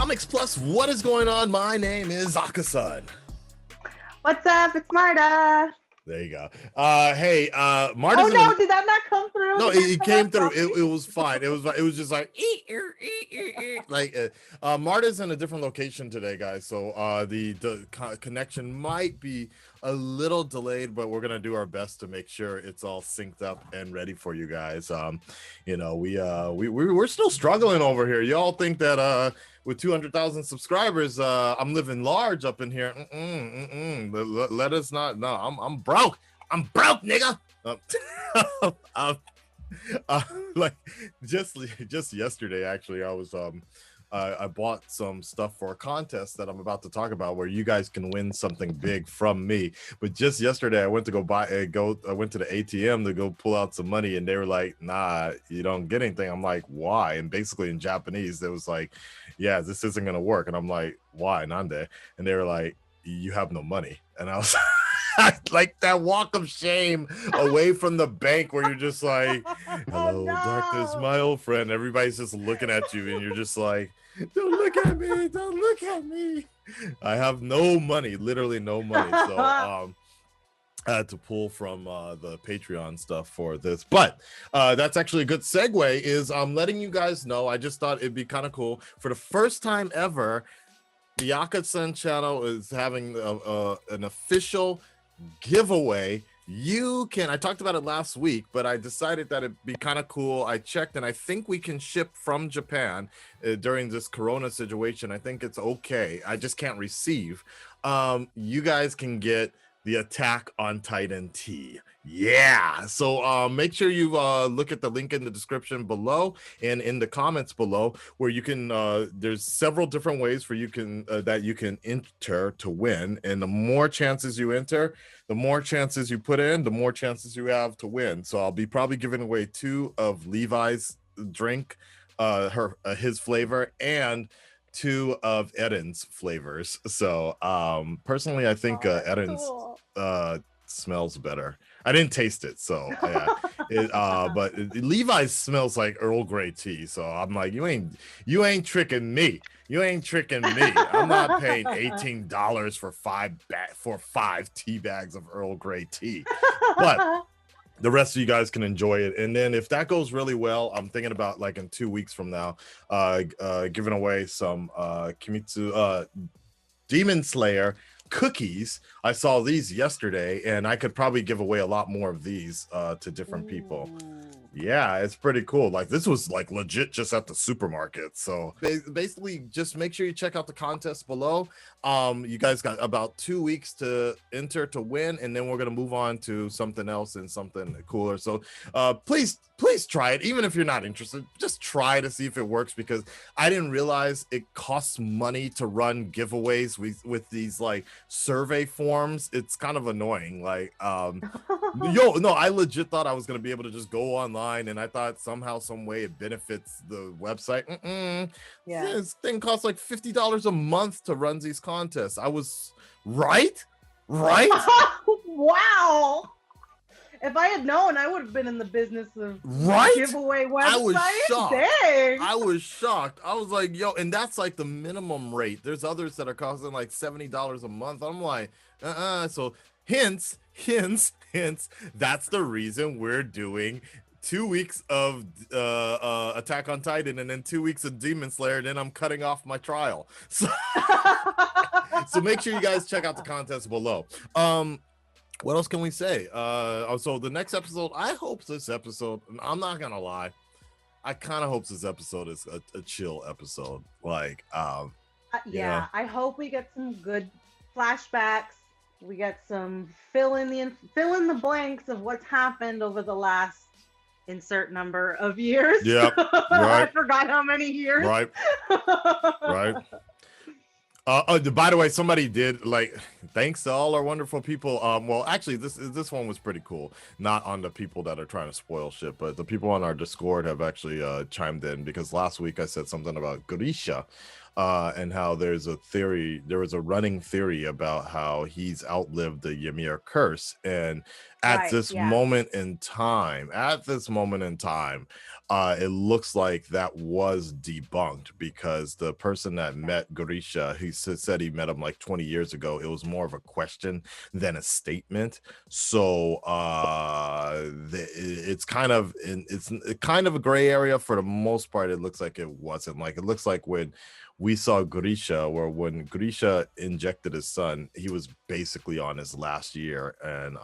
Comics Plus, what is going on? My name is Akasan. What's up? It's Marta. There you go. Hey, Marta's. Oh no, did that not come through? No, it came through. It was fine. It was just like like Marta's in a different location today, guys. So the connection might be a little delayed, but we're gonna do our best to make sure it's all synced up and ready for you guys. You know, we're still struggling over here. Y'all think that with 200,000 subscribers, I'm living large up in here. Let us not. No, I'm broke. I'm broke, nigga. Like just yesterday, actually, I was I bought some stuff for a contest that I'm about to talk about, where you guys can win something big from me. But just yesterday, I went to I went to the ATM to go pull out some money, and they were like, "Nah, you don't get anything." I'm like, "Why?" And basically in Japanese, it was like, "Yeah, this isn't gonna work." And I'm like, "Why, nande?" And they were like, "You have no money." And I was like, that walk of shame away from the bank, where you're just like, "Hello, darkness, my old friend." Everybody's just looking at you, and you're just like, "Don't look at me, don't look at me." I have no money, literally no money. So I had to pull from the Patreon stuff for this. But that's actually a good segue, is I'm letting you guys know, I just thought it'd be kind of cool. For the first time ever, the Akasan channel is having an official giveaway. You can, I talked about it last week, but I decided that it'd be kind of cool. I checked, and I think we can ship from Japan during this corona situation. I think it's okay. I just can't receive. You guys can get the Attack on Titan tee. Yeah, so make sure you look at the link in the description below and in the comments below, where you can there's several different ways for you can that you can enter to win. And the more chances you enter, the more chances you put in, the more chances you have to win. So I'll be probably giving away 2 of Levi's drink, his flavor, and 2 of Eden's flavors. So personally, I think Eden's cool. Smells better. I didn't taste it, so yeah. But Levi's smells like Earl Grey tea, so I'm like, you ain't tricking me. You ain't tricking me. I'm not paying $18 for 5 tea bags of Earl Grey tea. But the rest of you guys can enjoy it. And then if that goes really well, I'm thinking about, like, in 2 weeks from now, giving away some Kimetsu Demon Slayer cookies. I saw these yesterday, and I could probably give away a lot more of these to different people. Yeah, it's pretty cool. Like, this was like legit just at the supermarket. So basically, just make sure you check out the contest below. You guys got about 2 weeks to enter to win, and then we're gonna move on to something else and something cooler. So please try it. Even if you're not interested, just try to see if it works, because I didn't realize it costs money to run giveaways with these like survey forms. It's kind of annoying. Like I legit thought I was gonna be able to just go online, and I thought somehow, some way it benefits the website. Yeah, this thing costs like $50 a month to run these contests. I was right. Wow. If I had known, I would have been in the business of giveaway websites. I was shocked. Dang. I was shocked. I was like, yo, and that's like the minimum rate. There's others that are costing like $70 a month. I'm like, so hence, that's the reason we're doing 2 weeks of Attack on Titan, and then 2 weeks of Demon Slayer, and then I'm cutting off my trial. So, so make sure you guys check out the contest below. What else can we say? So the next episode, I hope this episode, I'm not gonna lie, I kind of hope this episode is a chill episode. Like, yeah, I hope we get some good flashbacks. We get some fill in the blanks of what's happened over the last insert number of years. Yep. Right. I forgot how many years. Right. By the way, somebody did, like, thanks to all our wonderful people. Well, actually, this one was pretty cool. Not on the people that are trying to spoil shit, but the people on our Discord have actually chimed in, because last week I said something about Grisha. and how there was a running theory about how he's outlived the Ymir curse. And at this moment in time, it looks like that was debunked, because the person that met Grisha, he said he met him like 20 years ago. It was more of a question than a statement. So it's kind of a gray area. For the most part, it looks like it wasn't. Like, it looks like when we saw Grisha, or when Grisha injected his son, he was basically on his last year, and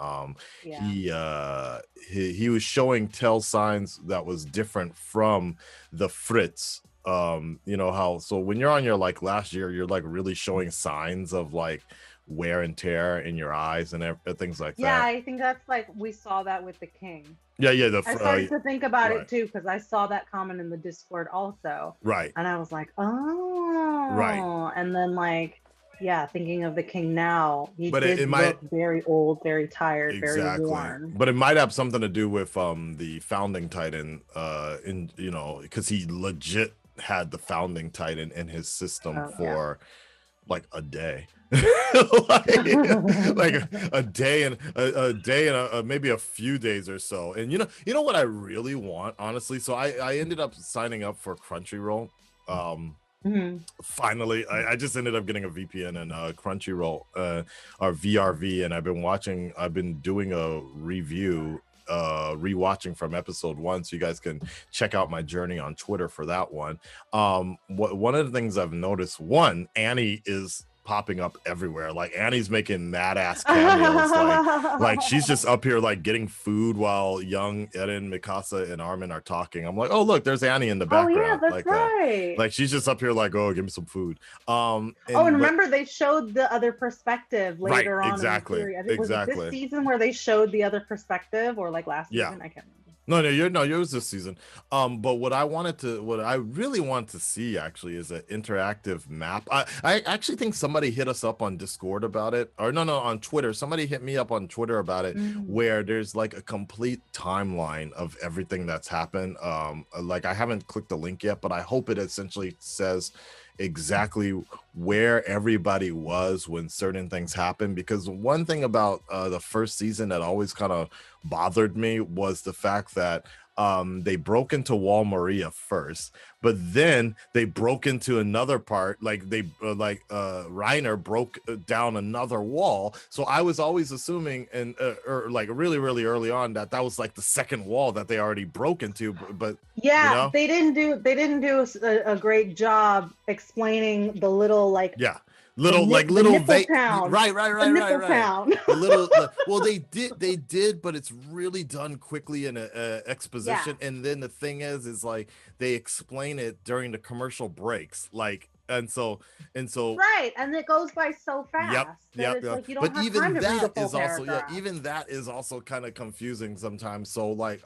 he was showing tell signs that was different from the Fritz. You know how, so when you're on your like last year, you're like really showing signs of like wear and tear in your eyes and things like that. Yeah, I think that's like, we saw that with the king. Yeah. I started to think about it too, because I saw that comment in the Discord also. Right. And I was like, oh. Right. And then like, yeah, thinking of the king now, he did look very old, very tired, very worn. But it might have something to do with the founding titan, in, you know, because he legit had the founding titan in his system for like a day. like a day and maybe a few days or so. And you know what I really want, honestly, so I ended up signing up for Crunchyroll. Finally, I just ended up getting a VPN and Crunchyroll, or VRV, and I've been doing a review, rewatching from episode 1, so you guys can check out my journey on Twitter for that one. One of the things I've noticed, Annie is popping up everywhere. Like, Annie's making mad ass cameos. like she's just up here like getting food while young Eren, Mikasa, and Armin are talking. I'm like, oh look, there's Annie in the background. Oh yeah, that's like right. Like, she's just up here like, oh, give me some food. And remember, they showed the other perspective later on. Exactly. In the series. Was it this season where they showed the other perspective, or like last season? I can't remember. No, it was this season. But what I really want to see actually is an interactive map. I actually think somebody hit us up on Discord about it, or no, on Twitter. Somebody hit me up on Twitter about it, where there's like a complete timeline of everything that's happened. Like, I haven't clicked the link yet, but I hope it essentially says exactly where everybody was when certain things happened. Because one thing about the first season that always kind of bothered me was the fact that they broke into Wall Maria first, but then they broke into another part, like Reiner broke down another wall. So I was always assuming, and or like really early on, that was like the second wall that they already broke into. But yeah, you know? they didn't do a great job explaining the little like little town. Right. Town. A little, well, they did, but it's really done quickly in a exposition. And then the thing is like they explain it during the commercial breaks, like, and so right, and it goes by so fast. Yep. Like, you don't have time to read the full paragraph. Even that is also kind of confusing sometimes. So like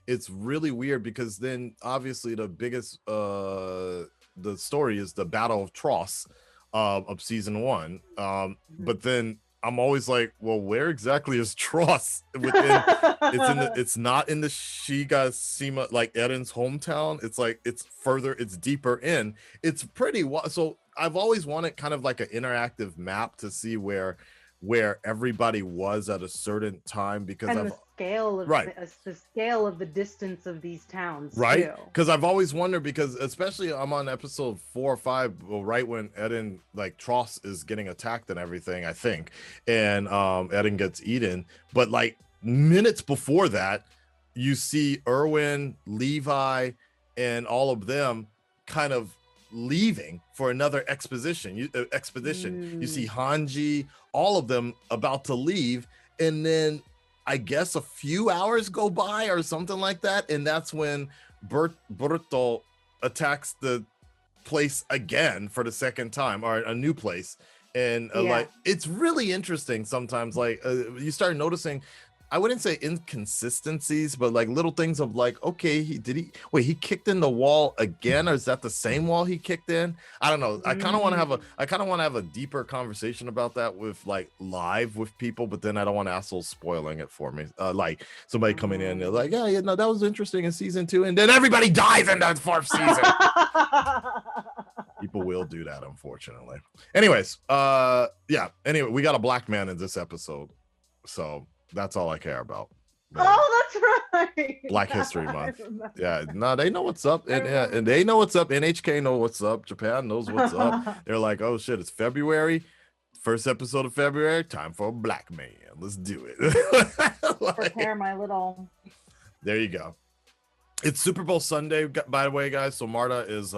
it's really weird, because then obviously the biggest the story is the Battle of Tross of season 1, but then I'm always like, well, where exactly is Tross within? It's not in the Shigasima, like Eren's hometown. It's like it's deeper in. It's pretty so I've always wanted kind of like an interactive map to see where everybody was at a certain time, because the scale of the distance of these towns, right? Because I've always wondered, because especially I'm on episode 4 or 5, right when Eren, like, Tross is getting attacked and everything, I think, and Eren gets eaten, but like minutes before that, you see Erwin, Levi, and all of them kind of leaving for another expedition. You see Hanji, all of them about to leave, and then I guess a few hours go by or something like that, and that's when Berto attacks the place again for the second time, or a new place. And like, it's really interesting sometimes. Like, you start noticing, I wouldn't say inconsistencies, but like little things of like, okay, he kicked in the wall again, or is that the same wall he kicked in? I don't know. I kind of want to have a deeper conversation about that with like live with people, but then I don't want assholes spoiling it for me. Like somebody coming in, they're like, yeah, no, that was interesting in season 2, and then everybody dies in that 4th season. people will do that, unfortunately. Anyways, yeah. Anyway, we got a black man in this episode, so that's all I care about. Oh, that's right. Black History Month. Yeah, no, they know what's up, and they know what's up. NHK know what's up. Japan knows what's up. They're like, oh shit, it's February. First episode of February. Time for a black man. Let's do it. Like, prepare my little. There you go. It's Super Bowl Sunday, by the way, guys. So Marta is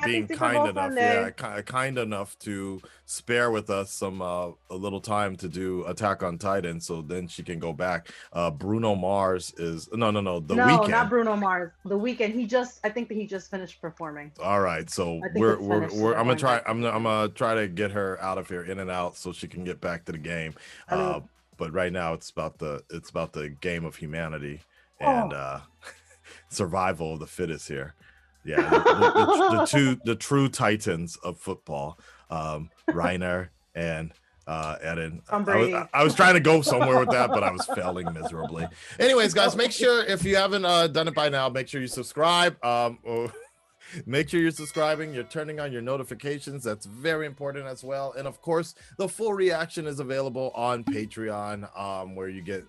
being kind enough, kind enough to spare with us some a little time to do Attack on Titan, so then she can go back. Bruno Mars is the Weeknd. Not Bruno Mars. The Weeknd. I think that he just finished performing. All right, so I'm gonna try to get her out of here, in and out, so she can get back to the game. But right now it's about the game of humanity and survival of the fittest here. Yeah, the true titans of football, Reiner and Eden. I was trying to go somewhere with that, but I was failing miserably. Anyways, guys, make sure, if you haven't done it by now, make sure you subscribe. Make sure you're subscribing, you're turning on your notifications. That's very important as well. And of course, the full reaction is available on Patreon, where you get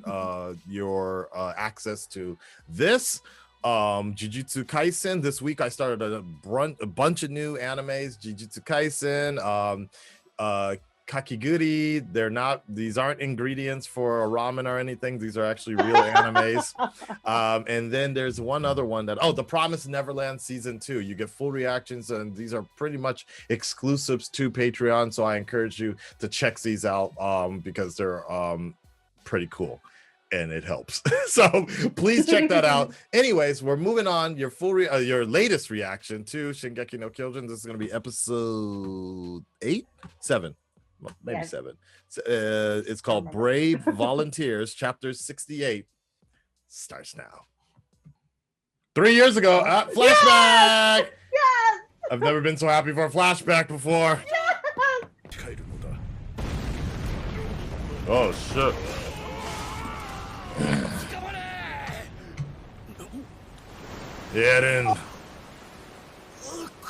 your access to this. Jujutsu Kaisen. This week I started a bunch of new animes. Jujutsu Kaisen, Kakiguri. These aren't ingredients for a ramen or anything. These are actually real animes. And then there's one other one The Promised Neverland season 2. You get full reactions, and these are pretty much exclusives to Patreon. So I encourage you to check these out because they're pretty cool. And it helps. So please check that out. Anyways, we're moving on. Your your latest reaction to Shingeki no Kyojin. This is going to be episode 7. Well, maybe yes. 7. It's called Brave Volunteers, chapter 68. Starts now. 3 years ago, flashback. Yes! I've never been so happy for a flashback before. Yes! Oh shit. Eren.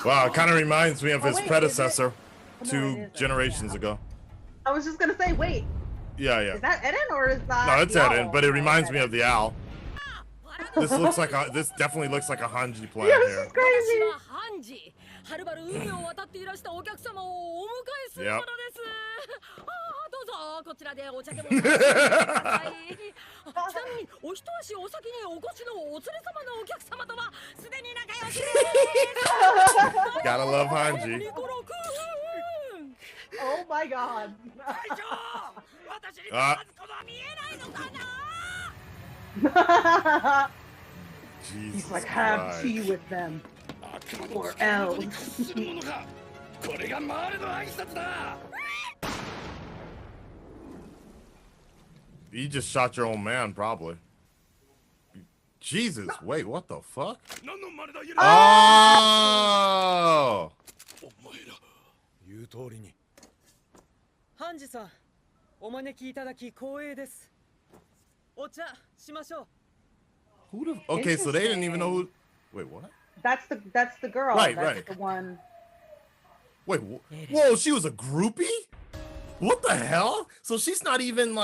Wow, it kind of reminds me of his predecessor 2 generations ago. I was just gonna say, wait. Yeah. Is that Eren or is that? No, it's Eren, but it reminds me of the owl. This definitely looks like a Hanji plan here. This is crazy. Yep. Gotta love Hanji. Oh my god. He's like, have tea with them. Or else. You just shot your own man, probably. Jesus, wait, what the fuck? Oh! Okay, so they didn't even know who. Wait, what? That's the girl. Right, that's right. The one. Wait, whoa, she was a groupie? What the hell? So she's not even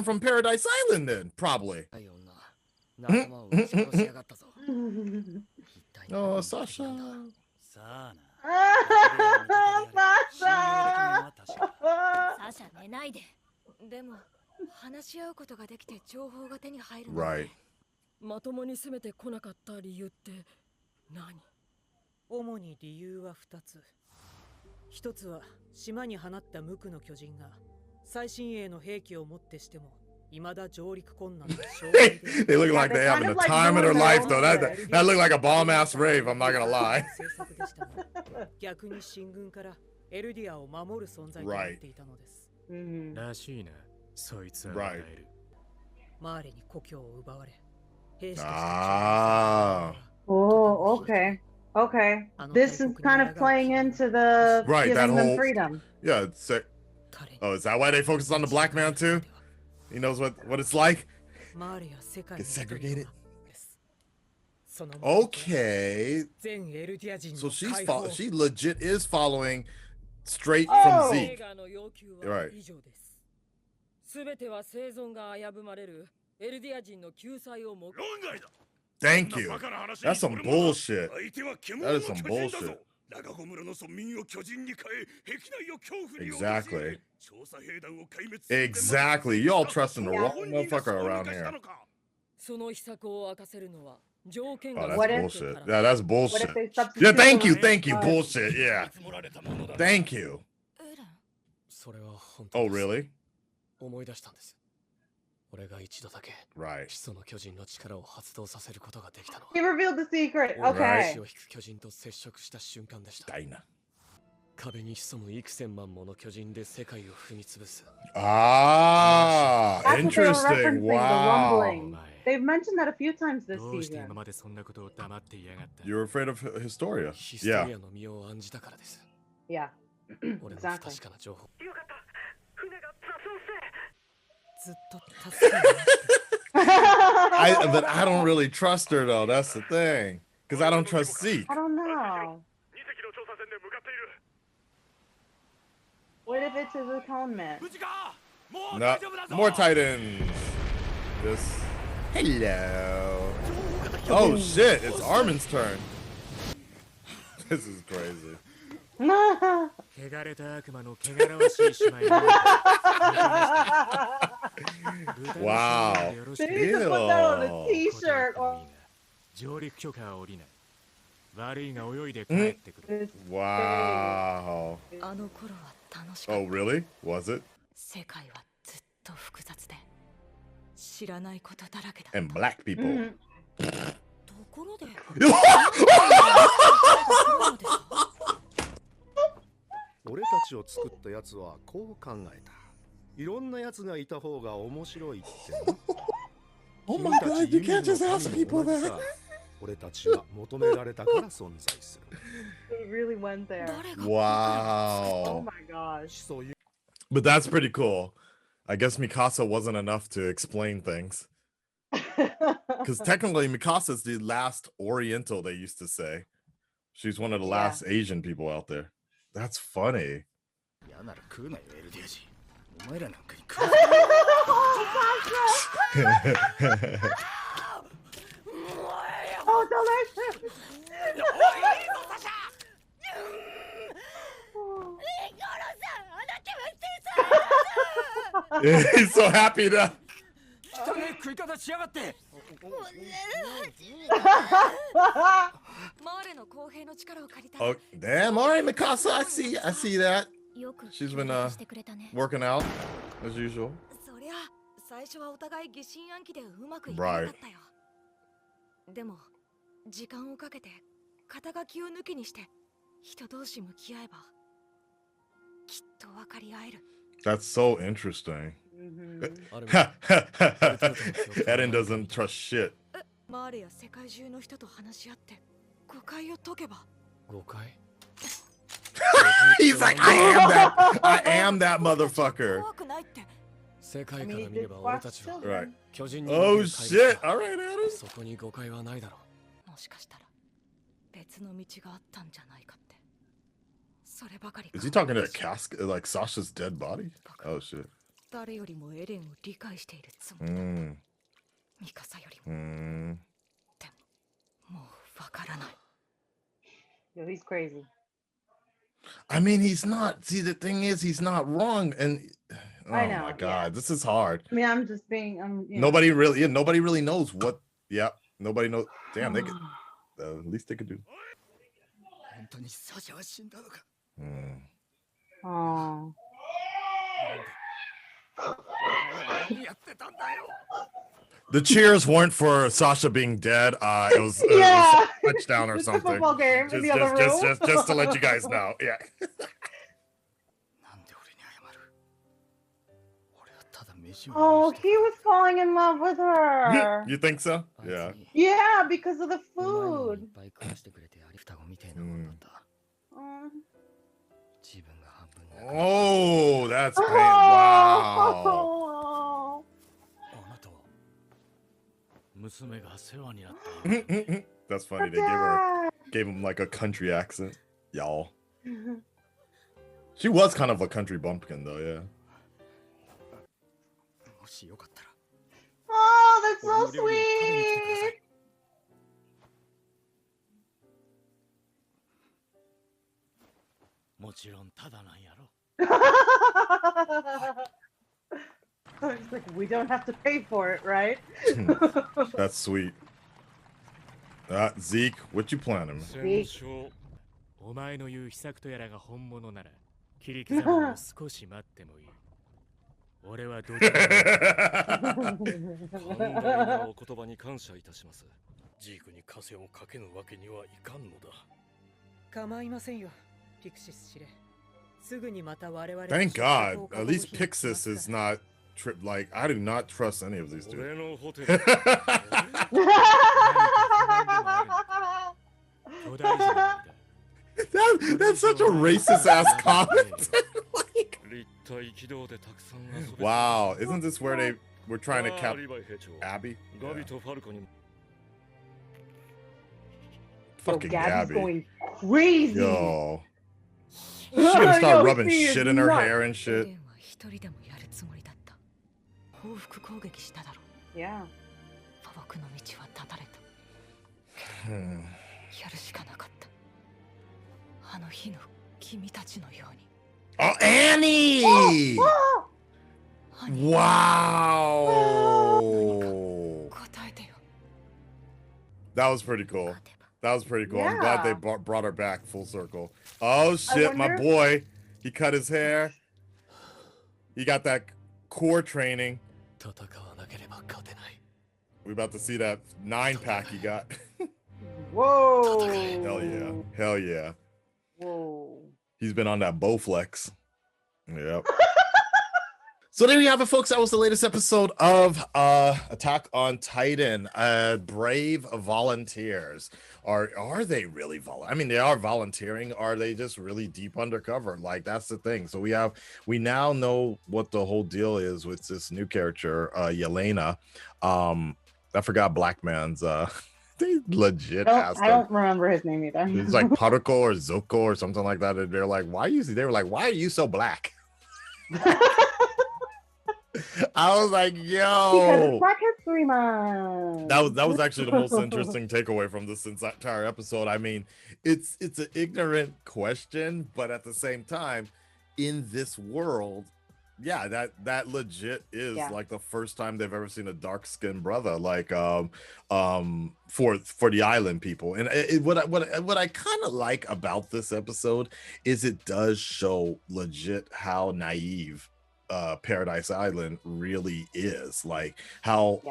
from Paradise Island then, probably. Oh, Sasha. Sasha. 話し合うことができて情報が手に入る。Right. まともに攻めてこなかった理由って何？主に理由は2つ。一つは島に放った無垢の巨人が最新鋭の兵器をもってしても未だ上陸困難で障害で。They look like they're having the time of their life though. That look like a bomb ass rave. I'm not gonna lie. 逆に進軍からエルディアを守る存在となっていたのです。らしいな。そいつはRight. マーレに故郷を奪われ、兵士として Oh, okay. Okay. This is kind of playing into the Right, giving that them whole freedom. Yeah, oh, is that why they focus on the black man too? He knows what it's like. Get segregated. Okay. 全エルディア人 So の解放 she legit is following straight Oh. from 映 Zeke. 画の要求は Right. 以上です。すべては生存が危ぶまれるエルディア人の救済を目 Thank you. That's some bullshit. That is some bullshit. Exactly. Exactly. Y'all trusting the wrong motherfucker around here. その秘策を明かせるのは条件 Oh, が that's if- bullshit. Yeah, that's What bullshit. if they Yeah, substitute thank you, the- thank you. Bullshit. Yeah. Thank you. それは本 Oh, 当です。 really? 思い出したんです。俺が一度だけ Right. 始祖の巨人の力を発動させることができたのは He revealed the secret. 俺が Okay. 足を引く巨人と接触した瞬間でした。 Dinah. 壁に潜む幾千万もの巨人で世界を踏み潰す。 Ah, That's what they were interesting. referencing, the Wow. rumbling. They've mentioned that a few times this どうして今 season. までそんなことを黙っていやがった。 You're afraid of Historia. ヒスト Yeah. リアの身を案じたからです。 Yeah. 俺の不 Exactly. 確かな情報。ずっと助けになって But I don't really trust her though. That's the thing. Because I don't trust Zeke. I don't know. What if it's his atonement? No, more Titans. This. Hello. Oh shit! It's Armin's turn. This is crazy. 汚れた悪魔の汚らわしい姉妹の Wow. They need to put that on a t-shirt. Or... 上陸許可は下りない。悪いが泳いで帰ってくる。 Wow. あの頃は楽しかっ Oh た。 really? Was it? 世界はずっと複雑で知らないことだらけだった。 And black people. Mhm. ところで俺たちを作ったやつはこう考えた。いろんなやつがいた方が面白いってな。 Oh my god, you can't just ask people 君たち that. 弓の神も同じさ。俺たちは求められたから存在する。 It really went there. 誰が Oh Wow. my gosh. そういう But that's pretty cool. I guess Mikasa wasn't enough to explain things. Because technically, Mikasa is the last Oriental, they used to say. She's one of the Yeah. last Asian people out there. That's funny. 嫌なら食うなよ、エルディア人。お前らなんかに食う。 Oh, delicious. He's so happy to. 汚い食い方しやがって。マーレの公平の力を借りた。 Oh, damn. All right, Mikasa. I see that. よく She's 協 been 力してくれたね。 working out as usual. そりゃ最初はお互い疑心暗鬼でうまくいかなかったよ。でも時間をかけて肩書きを抜きにして人同士向き合えばきっと分かり合える。 That's so interesting. Mhm. Eren doesn't trust shit. マーレや世界中の人と話し合って誤解を解けば。誤解 He's like, I am that motherfucker. 怖くないって。世 I 界か mean, ら he 見れ did ば俺 squash たちは children. Right. 巨人に Oh 向ける shit. 怪物だ All right, Adam. そこに誤解はないだろもしかしたら別の道があったんじゃないかって。そればかりか。 Is he talking to a casket, like Sasha's dead body? Oh shit. 誰よりもエレンを理解しているつもりだ。 Mm, ミカサよりも mm. もうわからない。 Yo, he's crazy. I mean, he's not. See, the thing is, he's not wrong. And oh I know, my yeah. god, this is hard. I mean, I'm just being. You know. Nobody really, nobody really knows what. Yeah, nobody knows. Damn, they could. At least they could do. 本当にサシャは死んだのか Mm. Oh. 何やってたんだよ The cheers weren't for Sasha being dead. It was, Yeah. it was a touchdown or It's a something. football game in the other room. Just to let you guys know. Yeah. なんで俺に謝る俺はただ飯を Oh, he was falling in love with her. You think so? あいつ Yeah. に Yeah, because of the うまいものい food. っぱい食わしてくれてあり双子みたいなもんなんだ Mm. 自分が半分なくなっ Oh, that's pain. Wow. Oh. あなたは娘が世話になったよ That's funny. They gave him like a country accent, y'all. She was kind of a country bumpkin though, yeah. Oh, that's so sweet. It's like, we don't have to pay for it, right? That's sweet. Zeke, what you planning? Zeke. お前の言う秘策とやらが本物なら切り刻むのを少し待ってもいい。俺はどちらも寛大なお言葉に感謝いたします。ジークに枷をかけぬわけにはいかんのだ。構いませんよ、ピクシス司令。すぐにまた我々 Thank God, at least Pixis is not like I do not trust any of these two. That's such a racist ass comment. Like, wow, isn't this where they were trying to cap Abby? Yeah. Fucking Gabby's Gabby. going crazy. Yo. She's gonna start rubbing shit in her hair and shit. Yeah. Oh, Annie! Wow! That was pretty cool. That was pretty cool. I'm glad they brought her back full circle. Oh shit, my boy. He cut his hair. He got that core training. We about to see that 9-pack he got. Whoa. Hell yeah. Hell yeah. Whoa. He's been on that Bowflex. Yep. So there you have it, folks. That was the latest episode of Attack on Titan. Brave volunteers. Are they really I mean, they are volunteering. Are they just really deep undercover? Like, that's the thing. So we now know what the whole deal is with this new character, Yelena. I forgot Black Man's they legit asked I don't remember his name either. It's like Particle or Zoko or something like that. And they're like, why are you so black? I was like, yo, because it's Black History Month. That was actually the most interesting takeaway from this entire episode. I mean, it's an ignorant question, but at the same time, in this world, yeah, that legit is like the first time they've ever seen a dark-skinned brother, like for the island people. And what I kind of like about this episode is it does show legit how naive Paradise Island really is, like how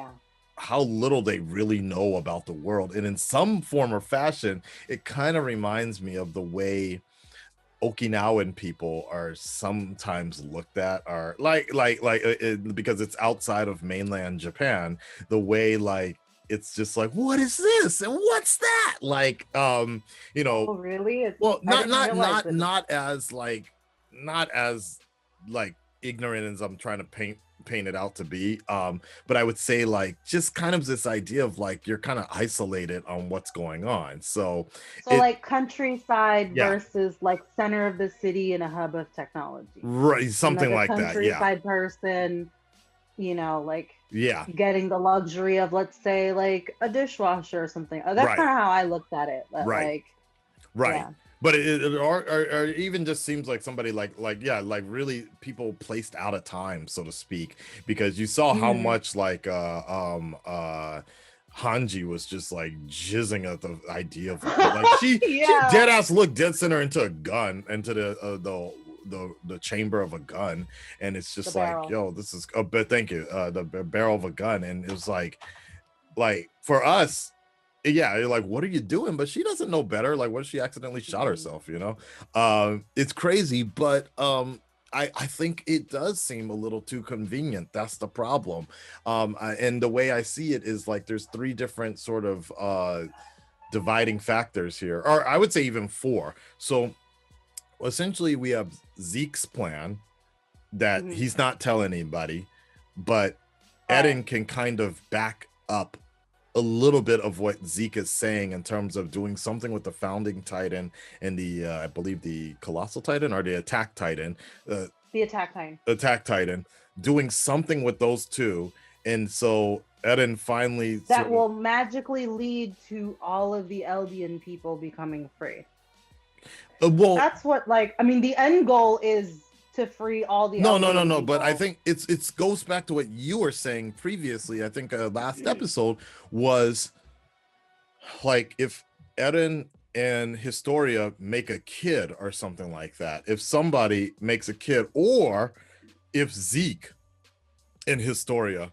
little they really know about the world. And in some form or fashion, it kind of reminds me of the way Okinawan people are sometimes looked at, are because it's outside of mainland Japan, the way like it's just like, what is this and what's that, like you know. Oh, really? Well, not as ignorant as I'm trying to paint it out to be, but I would say like just kind of this idea of like you're kind of isolated on what's going on. So like countryside versus like center of the city and a hub of technology, right? Something like that. Countryside person, you know, like getting the luxury of, let's say, like a dishwasher or something. That's kind of how I looked at it. Right. Yeah. But or even just seems like somebody like really people placed out of time, so to speak, because you saw how much like Hanji was just like jizzing at the idea of like she dead ass looked dead center into a gun, into the chamber of a gun, and it's just like, yo, this is but thank you, the barrel of a gun, and it was like for us. Yeah, you're like, what are you doing? But she doesn't know better. Like, what if she accidentally shot herself, you know? It's crazy, but I think it does seem a little too convenient. That's the problem. And the way I see it is like there's 3 different sort of dividing factors here, or I would say even 4. So essentially we have Zeke's plan that he's not telling anybody, but Eden can kind of back up a little bit of what Zeke is saying in terms of doing something with the founding Titan and the I believe the Colossal Titan or the Attack Titan. The Attack Titan. Attack Titan, doing something with those two. And so Eren finally that will magically lead to all of the Eldian people becoming free. Well, that's what, like, I mean, the end goal is to free all the no people. But I think it's goes back to what you were saying previously. I think last episode was like if Eren and Historia make a kid or something like that, if somebody makes a kid, or if Zeke and Historia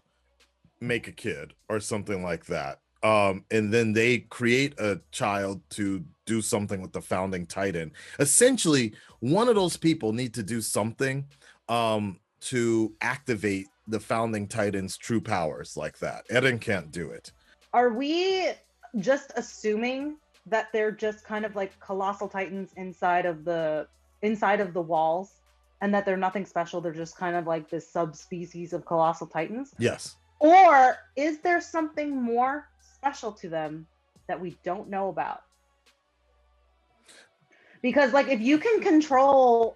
make a kid or something like that, and then they create a child to do something with the founding Titan. Essentially, one of those people need to do something to activate the founding Titan's true powers like that. Eren can't do it. Are we just assuming that they're just kind of like colossal Titans inside of the walls, and that they're nothing special? They're just kind of like this subspecies of colossal Titans? Yes. Or is there something more special to them that we don't know about? Because like if you can control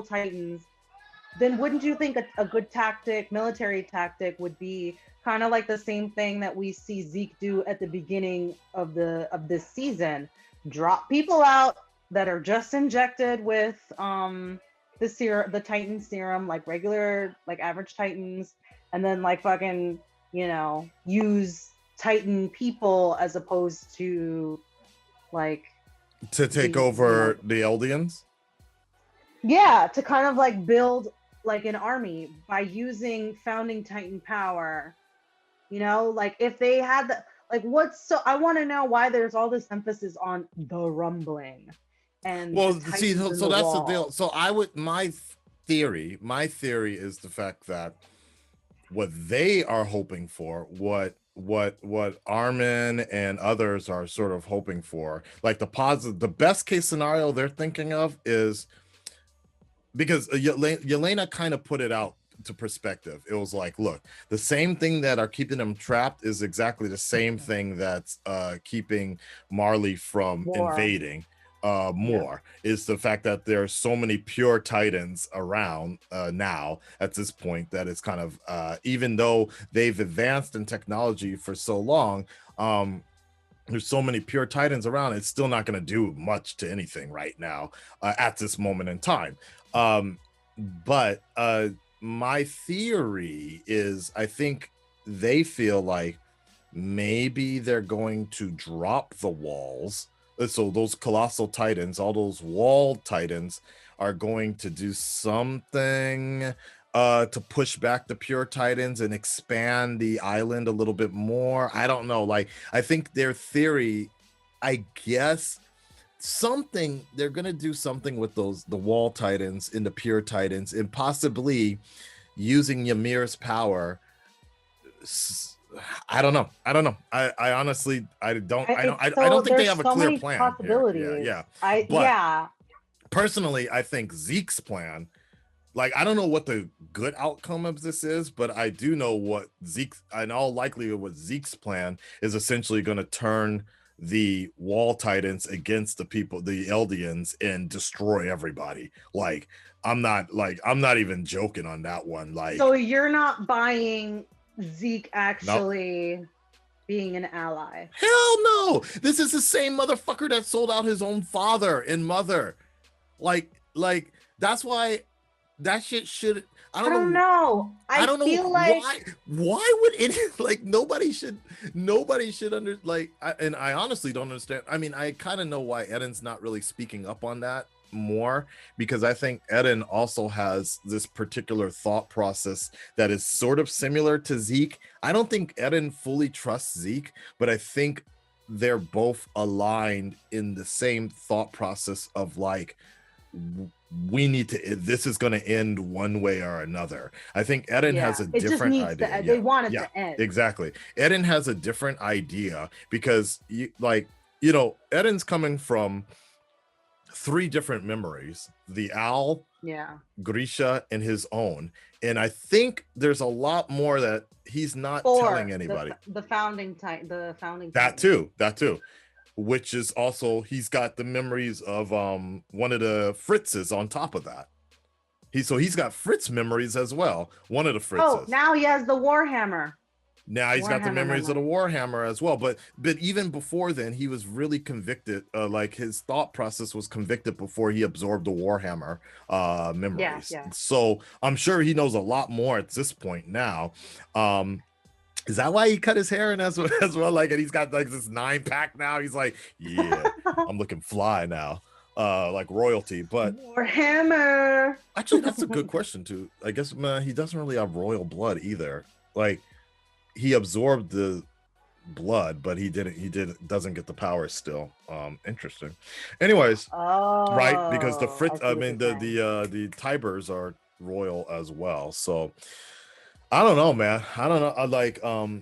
Titans, then wouldn't you think a good military tactic would be kind of like the same thing that we see Zeke do at the beginning of this season? Drop people out that are just injected with the Titan serum, like regular, like average Titans, and then like fucking, use Titan people as opposed to like to take over the Eldians. Yeah, to kind of like build like an army by using founding Titan power. Like if they had I want to know why there's all this emphasis on the rumbling. And well, see, so that's the deal. So my theory is the fact that what they are hoping for, what Armin and others are sort of hoping for, like the best case scenario they're thinking of is, because Yelena kind of put it out to perspective. It was like, look, the same thing that are keeping them trapped is exactly the same thing that's keeping Marley from invading. Is the fact that there are so many pure Titans around now at this point that it's kind of even though they've advanced in technology for so long, there's so many pure Titans around, it's still not going to do much to anything right now at this moment in time. But my theory is, I think they feel like maybe they're going to drop the walls. So those colossal Titans, all those wall Titans, are going to do something to push back the pure Titans and expand the island a little bit more. I don't know. Like, I think their theory, I guess, they're going to do something with the wall Titans and the pure Titans, and possibly using Ymir's power. I don't know. I honestly, I don't think they have a clear plan. Possibilities. Yeah. Personally, I think Zeke's plan, like, I don't know what the good outcome of this is, but I do know what in all likelihood, what Zeke's plan is essentially going to turn the wall Titans against the Eldians, and destroy everybody. Like, I'm not even joking on that one. Like, so you're not buying Zeke actually being an ally? Hell no! This is the same motherfucker that sold out his own father and mother. Like that's why that shit should. I don't know. I don't know why would any, like, nobody should under, like, I honestly don't understand. I mean, I kind of know why Eden's not really speaking up on that more, because I think Eden also has this particular thought process that is sort of similar to Zeke. I don't think Eden fully trusts Zeke, but I think they're both aligned in the same thought process of like, this is going to end one way or another. I think Eden has a different idea. They want it to end. Exactly. Eden has a different idea because Eden's coming from 3 different memories: the owl, Grisha, and his own. And I think there's a lot more that he's not telling anybody. The founding type, that too, which is also, he's got the memories of one of the Fritzes on top of that. He's got Fritz memories as well. One of the Fritzes. Oh, now he has the Warhammer. Now he's got the memories of the Warhammer as well. But even before then, he was really convicted. Like his thought process was convicted before he absorbed the Warhammer memories. Yeah. So I'm sure he knows a lot more at this point now. Is that why he cut his hair in as well? Like, and he's got like this 9-pack now. He's like, yeah, I'm looking fly now. Like royalty. But Warhammer. Actually, that's a good question too. I guess he doesn't really have royal blood either. Like, he absorbed the blood, but he doesn't get the power still. Interesting. Anyways, right, because the Fritz, the Tybers are royal as well. So I don't know, man. I don't know.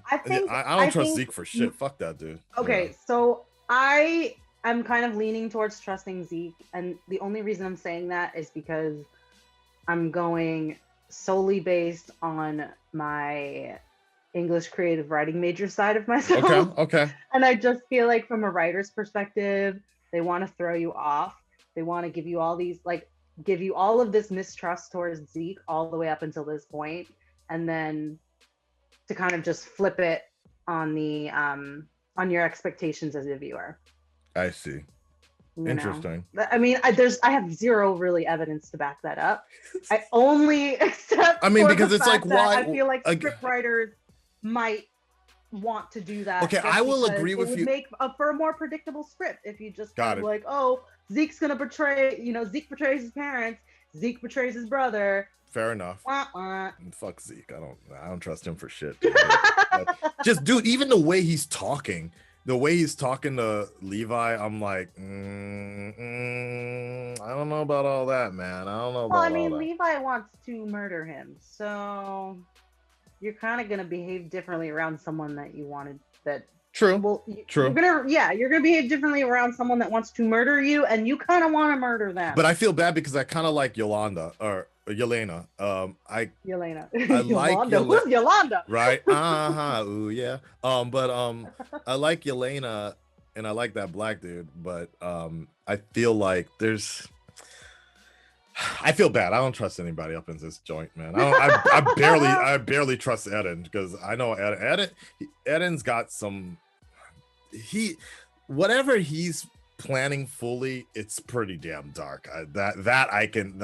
I don't trust Zeke for shit. Fuck that dude. Okay, so I'm kind of leaning towards trusting Zeke, and the only reason I'm saying that is because I'm going solely based on my English creative writing major side of myself. Okay. And I just feel like from a writer's perspective, they want to throw you off. They want to give you all these, give you all of this mistrust towards Zeke all the way up until this point, and then to kind of just flip it on the on your expectations as a viewer. I see. Interesting. I mean, I have zero really evidence to back that up. I only accept. I mean, because it's like, why? I feel like script writers might want to do that. Okay, I will agree with you. It would make for a more predictable script if you just like, oh, Zeke's gonna betray. Zeke betrays his parents. Zeke betrays his brother. Fair enough. Wah-wah. Fuck Zeke. I don't trust him for shit. Just dude, even the way he's talking. The way he's talking to Levi, I'm like, I don't know about all that, man. I don't know about all that. Well, I mean, Levi wants to murder him, so you're kind of gonna behave differently around someone that you wanted. True. Well, True. You're gonna behave differently around someone that wants to murder you, and you kind of want to murder them. But I feel bad because I kind of like Yelena. Yelena. I like Who's Yolanda? Right. Ooh, yeah. But I like Yelena, and I like that black dude. But I feel like I feel bad. I don't trust anybody up in this joint, man. I barely trust Eden, because I know Eden's got some. Whatever he's planning fully, it's pretty damn dark. I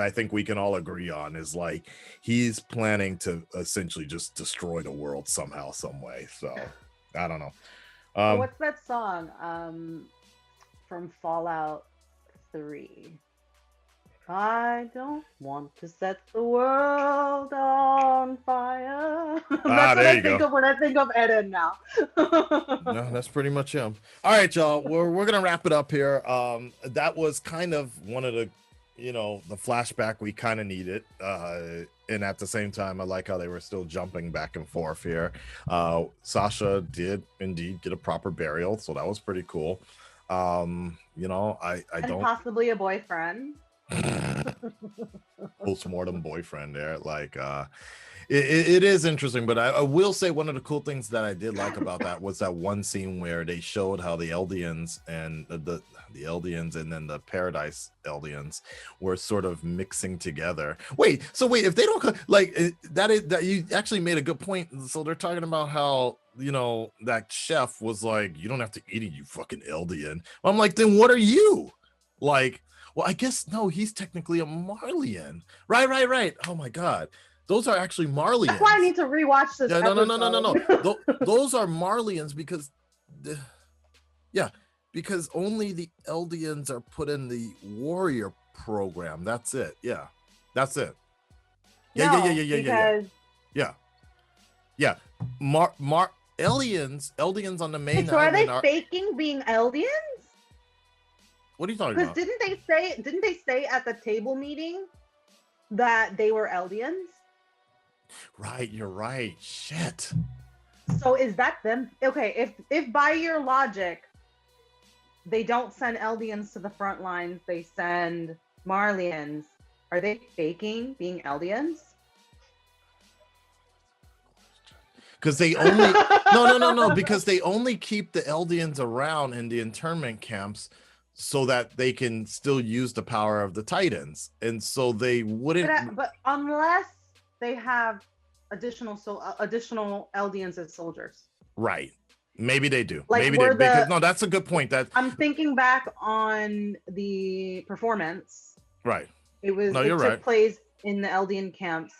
think we can all agree on is like he's planning to essentially just destroy the world somehow, some way. So I don't know. What's that song from Fallout 3? I don't want to set the world on fire. That's what I think of when I think of Eden now. No, that's pretty much him. All right, y'all. We're gonna wrap it up here. That was kind of one of the, the flashback we kind of needed. And at the same time, I like how they were still jumping back and forth here. Sasha did indeed get a proper burial, so that was pretty cool. I don't possibly a boyfriend. Postmortem boyfriend there, like it is interesting. But I will say one of the cool things that I did like about that was that one scene where they showed how the Eldians and the Eldians and then the Paradise Eldians were sort of mixing together. Wait, if they don't that you actually made a good point. So they're talking about how that chef was like, you don't have to eat it, you fucking Eldian. I'm like, then what are you? Like, well, I guess no, he's technically a Marlian. Right. Oh my god. Those are actually Marlians. That's why I need to rewatch this. Yeah, no. Those are Marlians because because only the Eldians are put in the warrior program. That's it. Yeah. That's it. Yeah. Eldians on the main. So are they faking being Eldians? What are you talking about? Because didn't they say at the table meeting that they were Eldians? Right, you're right. Shit. So is that them? Okay, if by your logic, they don't send Eldians to the front lines. They send Marlians. Are they faking being Eldians? Because they only no, because they only keep the Eldians around in the internment camps so that they can still use the power of the Titans, and so they wouldn't. But unless they have additional Eldians as soldiers, right? Maybe they do. Like Maybe they, because no, that's a good point. That I'm thinking back on the performance. Right. It took place in the Eldian camps.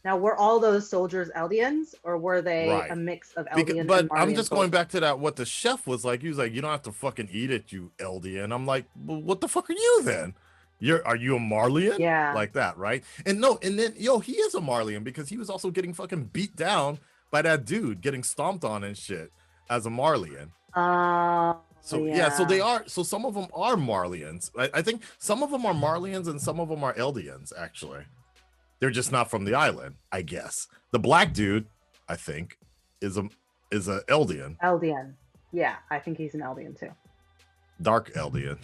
Now, were all those soldiers Eldians, or were they a mix of Eldian but and Marlian I'm just going back to that, what the chef was like. He was like, you don't have to fucking eat it, you Eldian. I'm like, well, what the fuck are you then? Are you a Marlian? Yeah. Like that, right? And then, he is a Marlian because he was also getting fucking beat down by that dude, getting stomped on and shit as a Marlian. So they are. So some of them are Marlians. I think some of them are Marlians and some of them are Eldians, actually. They're just not from the island, I guess. The black dude, I think, is a Eldian. Eldian. Yeah, I think he's an Eldian too. Dark Eldian.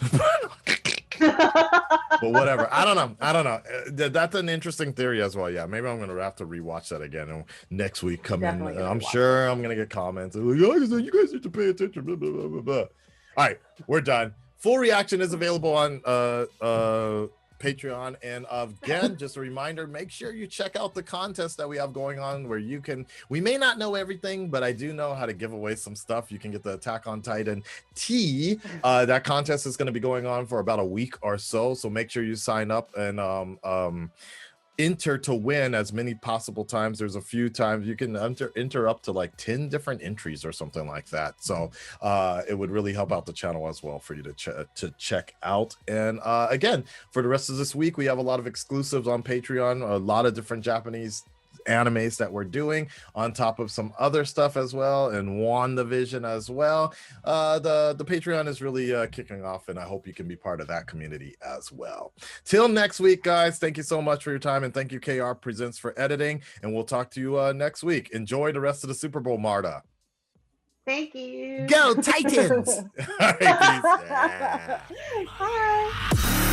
But whatever. I don't know. That's an interesting theory as well. Yeah, maybe I'm gonna have to rewatch that again and next week come in. I'm sure I'm gonna get comments like, you guys need to pay attention. Blah, blah, blah, blah, blah. All right, we're done. Full reaction is available on Patreon, and again, just a reminder, make sure you check out the contest that we have going on, where we may not know everything, but I do know how to give away some stuff. You can get the Attack on Titan tee. That contest is going to be going on for about a week or so make sure you sign up and enter to win as many possible times. There's a few times you can enter up to like 10 different entries or something like that, so it would really help out the channel as well for you to check out. And again, for the rest of this week, we have a lot of exclusives on Patreon, a lot of different Japanese animes that we're doing on top of some other stuff as well, and WandaVision as well. The Patreon is really kicking off, and I hope you can be part of that community as well. Till next week, guys, thank you so much for your time, and thank you KR Presents for editing, and we'll talk to you next week. Enjoy the rest of the Super Bowl, Marta. Thank you. Go Titans. All right, peace. Yeah. Bye.